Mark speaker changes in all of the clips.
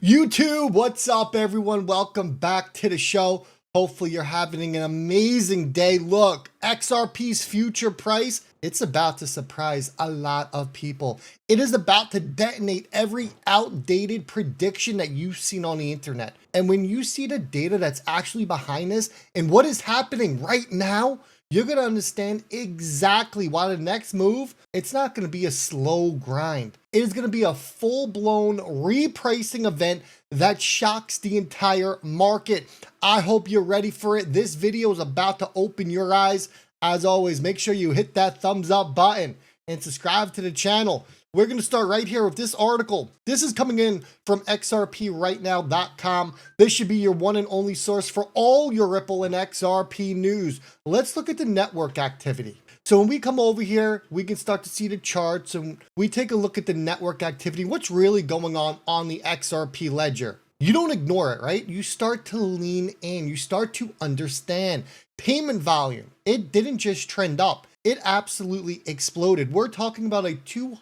Speaker 1: YouTube, what's up everyone? Welcome back to the show. Hopefully you're having an amazing day. Look, XRP's future price, it's about to surprise a lot of people. It is about to detonate every outdated prediction that you've seen on the internet. And when you see the data that's actually behind this and what is happening right now, you're going to understand exactly why the next move, it's not going to be a slow grind. It is going to be a full-blown repricing event that shocks the entire market. I hope you're ready for it. This video is about to open your eyes. As always, make sure you hit that thumbs up button and subscribe to the channel. We're going to start right here with this article. This is coming in from XRPrightnow.com. This should be your one and only source for all your Ripple and XRP news. Let's look at the network activity. So when we come over here, we can start to see the charts and we take a look at the network activity. What's really going on the XRP ledger? You don't ignore it, right? You start to lean in, you start to understand. Payment volume, it didn't just trend up, it absolutely exploded. We're talking about a 200%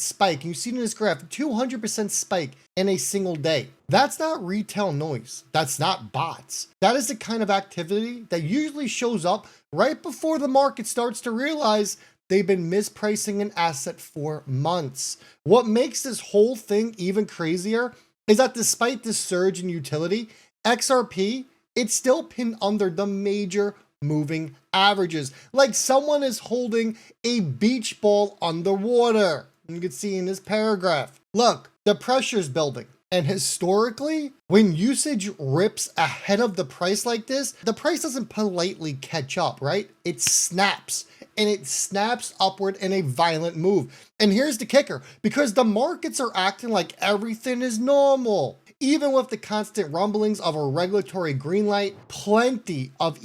Speaker 1: spike. You see in this graph, 200% spike in a single day. That's not retail noise. That's not bots. That is the kind of activity that usually shows up right before the market starts to realize they've been mispricing an asset for months. What makes this whole thing even crazier is that despite this surge in utility, XRP, it's still pinned under the major moving averages, like someone is holding a beach ball underwater. You can see in this paragraph, look, the pressure's building. And historically, when usage rips ahead of the price like this, the price doesn't politely catch up, right? It snaps, and it snaps upward in a violent move. And here's the kicker, because the markets are acting like everything is normal. Even with the constant rumblings of a regulatory green light, plenty of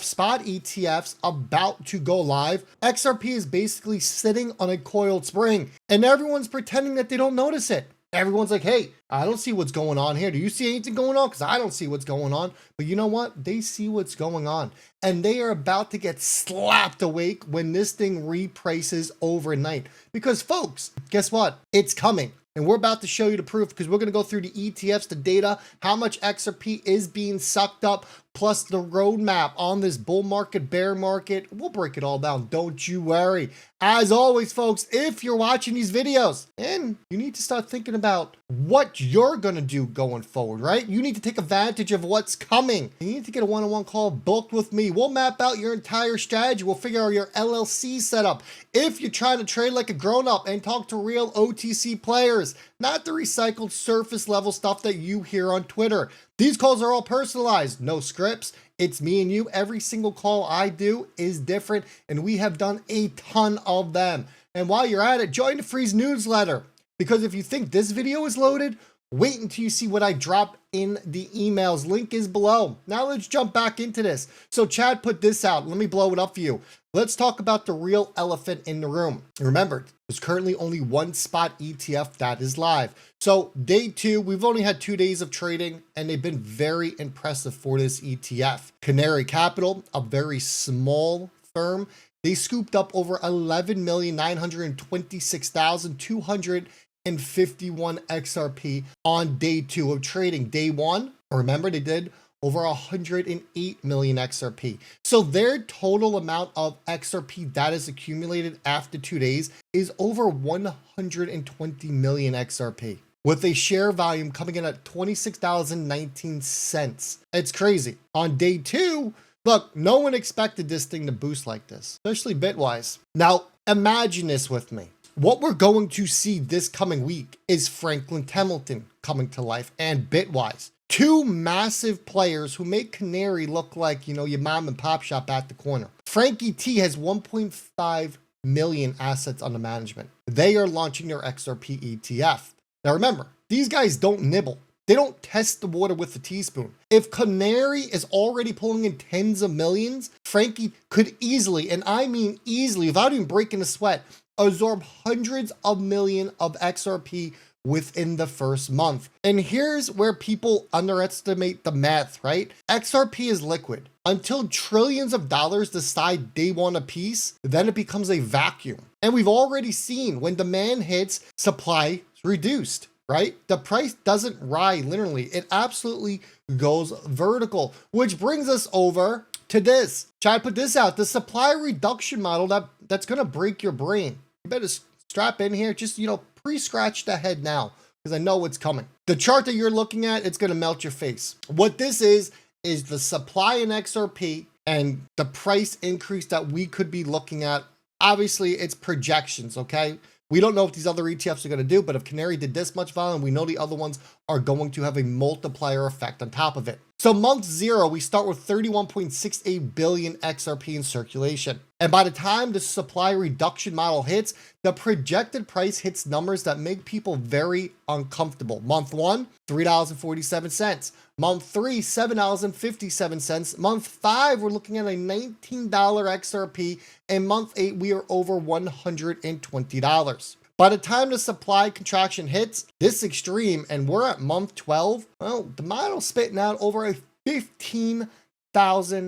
Speaker 1: spot ETFs about to go live, XRP is basically sitting on a coiled spring and everyone's pretending that they don't notice it. Everyone's like, hey, I don't see what's going on here. Do you see anything going on? Because I don't see what's going on. But you know what? They see what's going on. And they are about to get slapped awake when this thing reprices overnight. Because folks, guess what? It's coming. And we're about to show you the proof because we're going to go through the ETFs, the data, how much XRP is being sucked up, plus the roadmap on this bull market, bear market. We'll break it all down. Don't you worry. As always, folks, if you're watching these videos and you need to start thinking about what you're going to do going forward, right? You need to take advantage of what's coming. You need to get a one-on-one call booked with me. We'll map out your entire strategy. We'll figure out your LLC setup. If you're trying to trade like a grown-up and talk to real OTC players, not the recycled surface level stuff that you hear on Twitter. These calls are all personalized, no scripts. It's me and you. Every single call I do is different, and we have done a ton of them. And while you're at it, join the free newsletter, because if you think this video is loaded, wait until you see what I drop in the emails. Link is below. Now let's jump back into this. So Chad put this out. Let me blow it up for you. Let's talk about the real elephant in the room. Remember, there's currently only one spot ETF that is live. So day 2, we've only had 2 days of trading and they've been very impressive for this ETF. Canary Capital, a very small firm, they scooped up over 11,926,251 XRP on day 2 of trading. Day 1, remember, they did over 108 million XRP. So their total amount of XRP that is accumulated after 2 days is over 120 million XRP, with a share volume coming in at 26,019 cents. It's crazy. On day 2, look, no one expected this thing to boost like this, especially Bitwise. Now, imagine this with me. What we're going to see this coming week is Franklin Templeton coming to life and Bitwise. 2 massive players who make Canary look like, you know, your mom and pop shop at the corner. Frankie T has 1.5 million assets under management. They are launching their XRP ETF. Now remember, these guys don't nibble. They don't test the water with a teaspoon. If Canary is already pulling in tens of millions, Frankie could easily, and I mean easily, without even breaking a sweat, absorb hundreds of millions of XRP within the first month. And here's where people underestimate the math, right? XRP is liquid. Until trillions of dollars decide they want a piece, then it becomes a vacuum. And we've already seen when demand hits, supply is reduced. right? The price doesn't ride linearly. It absolutely goes vertical, which brings us over to this. Try to put this out. The supply reduction model that's going to break your brain. You better strap in here. Just, pre-scratch the head now because I know what's coming. The chart that you're looking at, it's going to melt your face. What this is the supply in XRP and the price increase that we could be looking at. Obviously, it's projections, okay? We don't know what these other ETFs are going to do, but if Canary did this much volume, we know the other ones are going to have a multiplier effect on top of it. So month 0, we start with 31.68 billion XRP in circulation. And by the time the supply reduction model hits, the projected price hits numbers that make people very uncomfortable. Month 1, $3.47. Month 3, $7.57. Month 5, we're looking at a $19 XRP. And month 8, we are over $120. By the time the supply contraction hits this extreme and we're at month 12, well, the model's spitting out over a $15,000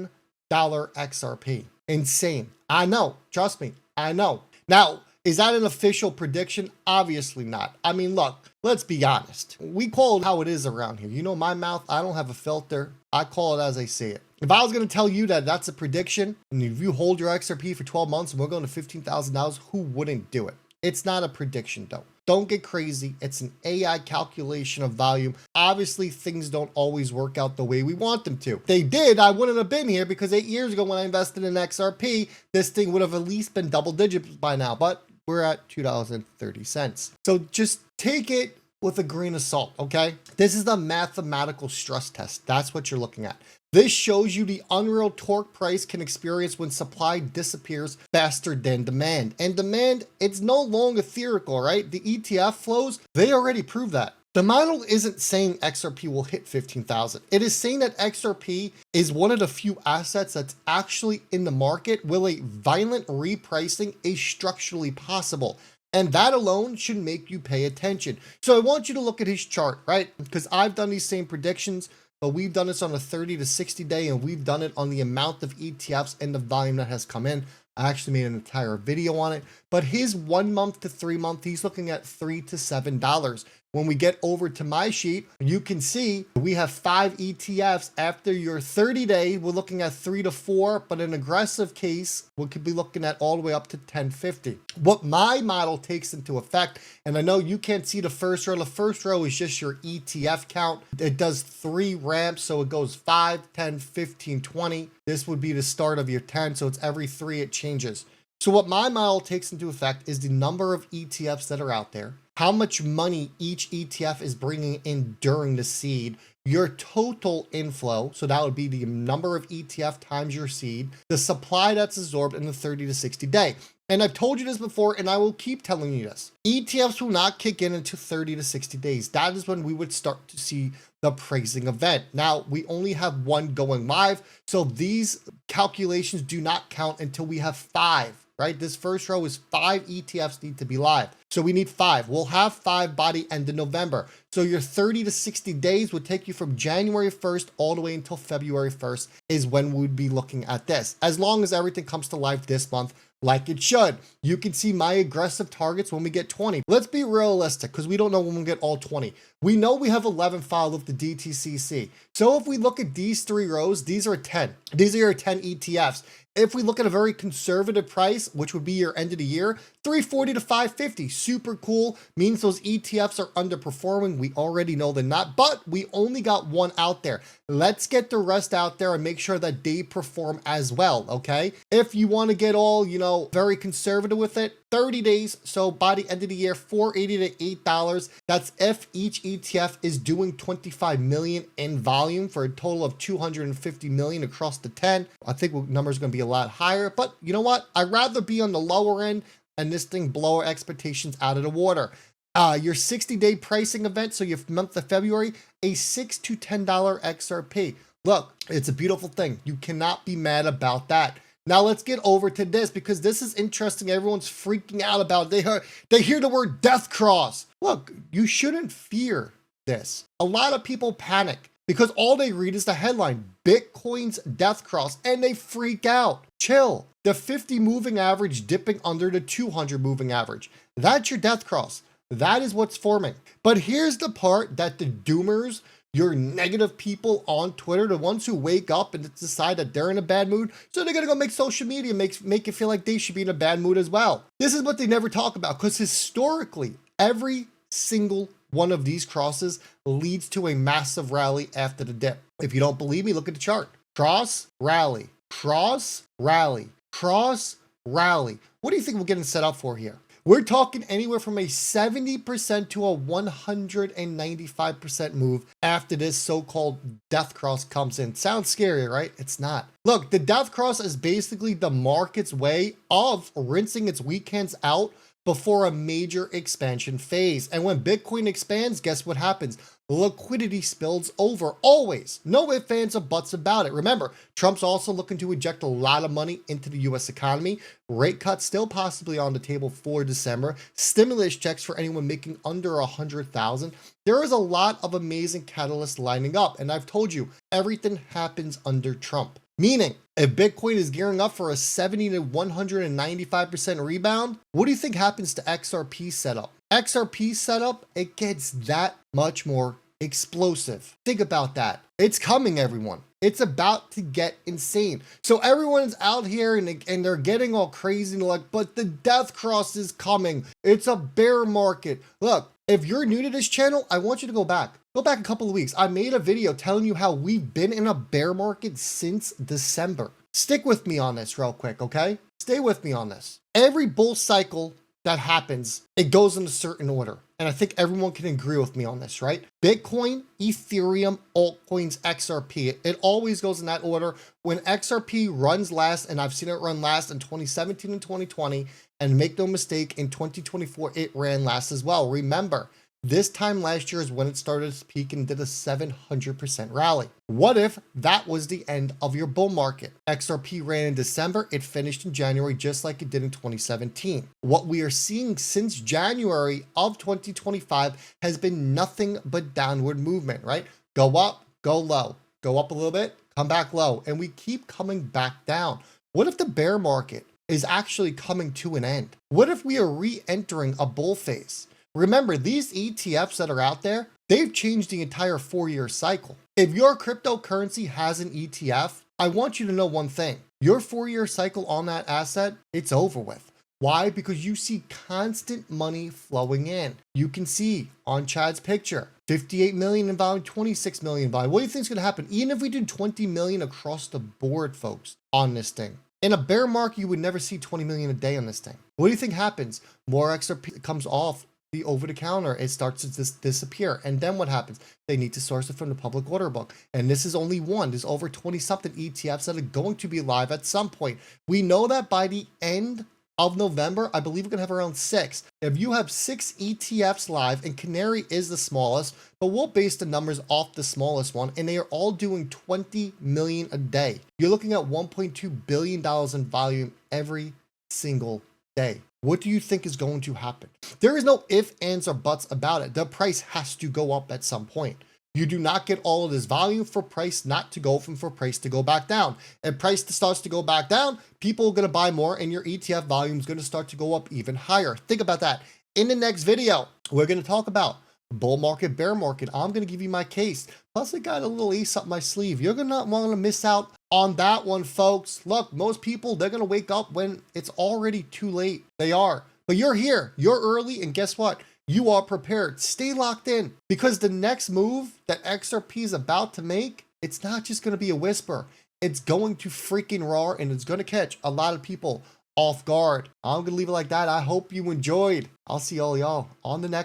Speaker 1: XRP. Insane. I know. Trust me. I know. Now, is that an official prediction? Obviously not. I mean, look, let's be honest. We call it how it is around here. You know my mouth, I don't have a filter. I call it as I see it. If I was going to tell you that that's a prediction, and if you hold your XRP for 12 months and we're going to $15,000, who wouldn't do it? It's not a prediction though. Don't get crazy. It's an AI calculation of volume. Obviously, things don't always work out the way we want them to. If they did, I wouldn't have been here because 8 years ago when I invested in XRP, this thing would have at least been double digits by now, but we're at $2.30. So just take it with a grain of salt, okay? This is the mathematical stress test. That's what you're looking at. This shows you the unreal torque price can experience when supply disappears faster than demand. And demand, it's no longer theoretical, right? The ETF flows, they already prove that. The model isn't saying XRP will hit 15,000. It is saying that XRP is one of the few assets that's actually in the market with a violent repricing is structurally possible. And that alone should make you pay attention. So I want you to look at his chart, right? Because I've done these same predictions, but we've done this on a 30 to 60 day, and we've done it on the amount of ETFs and the volume that has come in. I actually made an entire video on it, but his 1 month to 3 month, he's looking at $3 to $7. When we get over to my sheet, you can see we have 5 ETFs. After your 30 day, we're looking at 3 to 4, but an aggressive case, we could be looking at all the way up to 1050. What my model takes into effect, and I know you can't see the first row. The first row is just your ETF count. It does 3 ramps, so it goes 5, 10, 15, 20. This would be the start of your 10, so it's every 3 it changes. So what my model takes into effect is the number of ETFs that are out there, how much money each ETF is bringing in during the seed, your total inflow, so that would be the number of ETF times your seed, the supply that's absorbed in the 30 to 60 day. And I've told you this before, and I will keep telling you this. ETFs will not kick in until 30 to 60 days. That is when we would start to see the pricing event. Now, we only have 1 going live, so these calculations do not count until we have 5. Right? This first row is 5 ETFs need to be live. So we need 5. We'll have 5 by the end of November. So your 30 to 60 days would take you from January 1st all the way until February 1st is when we'd be looking at this. As long as everything comes to life this month, like it should. You can see my aggressive targets when we get 20. Let's be realistic because we don't know when we get all 20. We know we have 11 filed with the DTCC. So if we look at these 3 rows, these are 10. These are your 10 ETFs. If we look at a very conservative price, which would be your end of the year, 340 to 550, super cool, means those ETFs are underperforming. We already know they're not, but we only got 1 out there. Let's get the rest out there and make sure that they perform as well, okay? If you want to get all, very conservative with it, 30 days. So by the end of the year, $4.80 to $8. That's if each ETF is doing 25 million in volume for a total of 250 million across the 10. I think the number is going to be a lot higher, but you know what? I'd rather be on the lower end and this thing blow our expectations out of the water. Your 60-day pricing event, so your month of February, a $6 to $10 XRP. Look, it's a beautiful thing. You cannot be mad about that. Now let's get over to this because this is interesting. Everyone's freaking out about it. They hear the word death cross. Look, you shouldn't fear this. A lot of people panic because all they read is the headline, Bitcoin's death cross, and they freak out. Chill. The 50 moving average dipping under the 200 moving average. That's your death cross. That is what's forming. But here's the part that the doomers, your negative people on Twitter, the ones who wake up and decide that they're in a bad mood, so they're gonna go make social media make it feel like they should be in a bad mood as well. This is what they never talk about, because historically, every single one of these crosses leads to a massive rally after the dip. If you don't believe me, look at the chart. Cross, rally, cross, rally, cross, rally. What do you think we're getting set up for here? We're talking anywhere from a 70% to a 195% move after this so-called death cross comes in. Sounds scary, right? It's not. Look, the death cross is basically the market's way of rinsing its weekends out before a major expansion phase. And when Bitcoin expands, guess what happens? Liquidity spills over, always. No ifs, ands, or buts about it. Remember, Trump's also looking to inject a lot of money into the US economy. Rate cuts still possibly on the table for December. Stimulus checks for anyone making under 100,000. There is a lot of amazing catalysts lining up. And I've told you, everything happens under Trump. Meaning, if Bitcoin is gearing up for a 70 to 195% rebound, what do you think happens to XRP setup? XRP setup, it gets that much more explosive. Think about that. It's coming, everyone. It's about to get insane. So everyone's out here and they're getting all crazy and like, but the death cross is coming. It's a bear market. Look, if you're new to this channel, I want you to go back. Go back a couple of weeks. I made a video telling you how we've been in a bear market since December. Stick with me on this real quick, okay? Stay with me on this. Every bull cycle that happens, it goes in a certain order. And I think everyone can agree with me on this, right? Bitcoin, Ethereum, altcoins, XRP. It always goes in that order. When XRP runs last, and I've seen it run last in 2017 and 2020, and make no mistake, in 2024, it ran last as well. Remember, this time last year is when it started to peak and did a 700% rally. What if that was the end of your bull market? XRP ran in December, it finished in January just like it did in 2017. What we are seeing since January of 2025 has been nothing but downward movement, right? Go up, go low, go up a little bit, come back low, and we keep coming back down. What if the bear market is actually coming to an end? What if we are re-entering a bull phase? Remember, these ETFs that are out there, they've changed the entire 4-year cycle. If your cryptocurrency has an ETF, I want you to know one thing. Your 4-year cycle on that asset, it's over with. Why? Because you see constant money flowing in. You can see on Chad's picture, 58 million in volume, 26 million in volume. What do you think is going to happen? Even if we do 20 million across the board, folks, on this thing. In a bear market, you would never see 20 million a day on this thing. What do you think happens? More XRP comes off the over-the-counter, it starts to disappear. And then what happens? They need to source it from the public order book. And this is only one. There's over 20-something ETFs that are going to be live at some point. We know that by the end of November, I believe we're going to have around 6. If you have 6 ETFs live, and Canary is the smallest, but we'll base the numbers off the smallest one, and they are all doing 20 million a day. You're looking at $1.2 billion in volume every single day. What do you think is going to happen? There is no ifs, ands, or buts about it. The price has to go up at some point. You do not get all of this volume for price not to go from for price to go back down. And price starts to go back down, people are going to buy more, and your ETF volume is going to start to go up even higher. Think about that. In the next video, we're going to talk about bull market, bear market. I'm going to give you my case. Plus, I got a little ace up my sleeve. You're going to not want to miss out on that one, folks. Look, most people, they're going to wake up when it's already too late. They are. But you're here. You're early. And guess what? You are prepared. Stay locked in, because the next move that XRP is about to make, it's not just going to be a whisper. It's going to freaking roar, and it's going to catch a lot of people off guard. I'm going to leave it like that. I hope you enjoyed. I'll see all y'all on the next